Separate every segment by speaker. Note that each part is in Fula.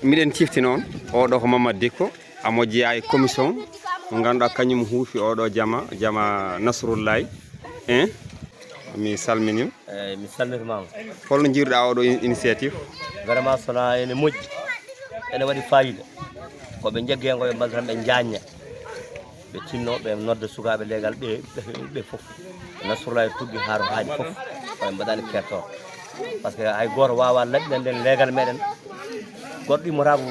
Speaker 1: miɗen cifti noon oɗo ko Mammadu Dikko amo jeeya e commission mo ganduɗa kañum huufi oɗo jama Nasrullahi mi salminima.
Speaker 2: Mi salmitimama.
Speaker 1: holno jiiruɗa oɗo initiative?
Speaker 2: Vraiment sona ene moƴƴi ene waɗi fayida koɓe jaggi hen koɓe mbaɗa tan ɓe jañña ɓe tinno ɓe nodda sukaɓe leegal ɓe foof Nasrullahi tuggi haaro haaji foof koɓe mbaɗani kertor par ce que hay goto wawa laɓɓina nden leegal meɗen goɗɗo immota ko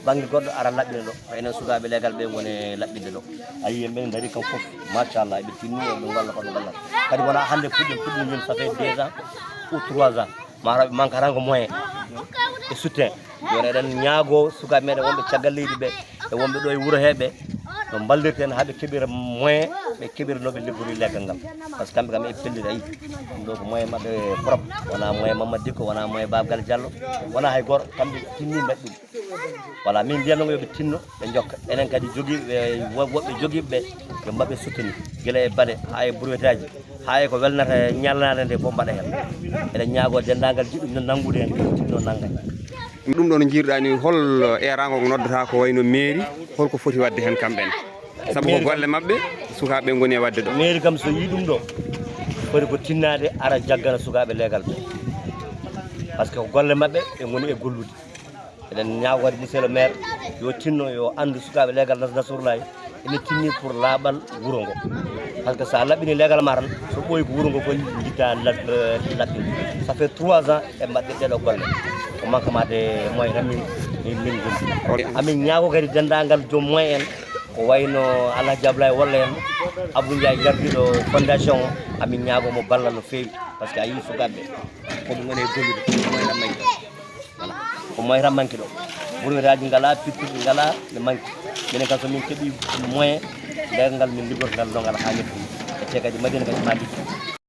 Speaker 2: banggue goɗɗo ara laɓɓina ɗo enen sukaɓe leegal ɓe woni laɓɓinde ɗo ayi yimɓe daari kam foof machallah eɓe tinni eɓe golla koɓe gollata kadi wona hande puɗɗi min ça fait 2 ans ou 3 ans mataw ɓe manque tan ko moyen e soutien joni eɗen ñaago sukaɓe meɗen wonɓe caggal leydi ɓe e wonɓe ɗo e wuuro heɓe no ballirten haaɓe keeɓira moyen ɓe keeɓira noɓe liggori leggal ngal par ce que kamɓe kam e pelliti ayi ɗum ɗo ko moyen mabɓe propre wona moyen Mammadu Dikko wona moyen Babagal Diallo wona hay goto kamɓe tinni mbaɗi ɗum voilà min mbiyatno yoɓe tinno ɓe jokka enen kadi joguiɓe woɓɓe joguiɓeɓe yo mbaɓe soutenu guila e baɗe ha e brouette aji ha e ko welnata ñalnade nde fof mbaɗa hen eɗen ñaago dendagal jiɗɗum no nanggude hen tinno naggay
Speaker 1: ɗum ɗo no jiiruɗa ni hol erago ko noddata ko wayno mairie holko foti wadde hen kamɓene saabu ko golle mabɓe sukaɓe goni e wadde ɗo.
Speaker 2: mairie kam so yi ɗum ɗo foti ko tinnade ara jaggana sukaɓe leegal ɓe par ce que ko golle mabɓe ɓe goni e gollude eɗen ñaago kadi monsieur le maire yo tinno yo andu sukaɓe leegal Nasrullahi ene tinni pour laaɓal wuuro ngo par ce que sa laɓɓini leegal ma tan so ɓooyi ko wuuro ngo fof jitta laɓɓinde ça fait 3 ans e mbaɗɗe ɗeɗo golle ko manquemade moyen tan min goni amin ñaago kadi dendagal joom moyen en ko wayno Alhaji Abdoulaye walla en Abdou Ndiaye gardiɗo fondation o amin ñaago mo ballal no feewi par ce que a yii sukaɓeɓe koɓe goni e gollude moyen tan manqui voilà ko moyen tan manqui ɗo brouette aji ngala pittuɗi ngala ne manqui minen kam somin keeɓi moyen leegal ngal min liggortogal dongal ha ñeppi e te kadi Madina kadi ma liggi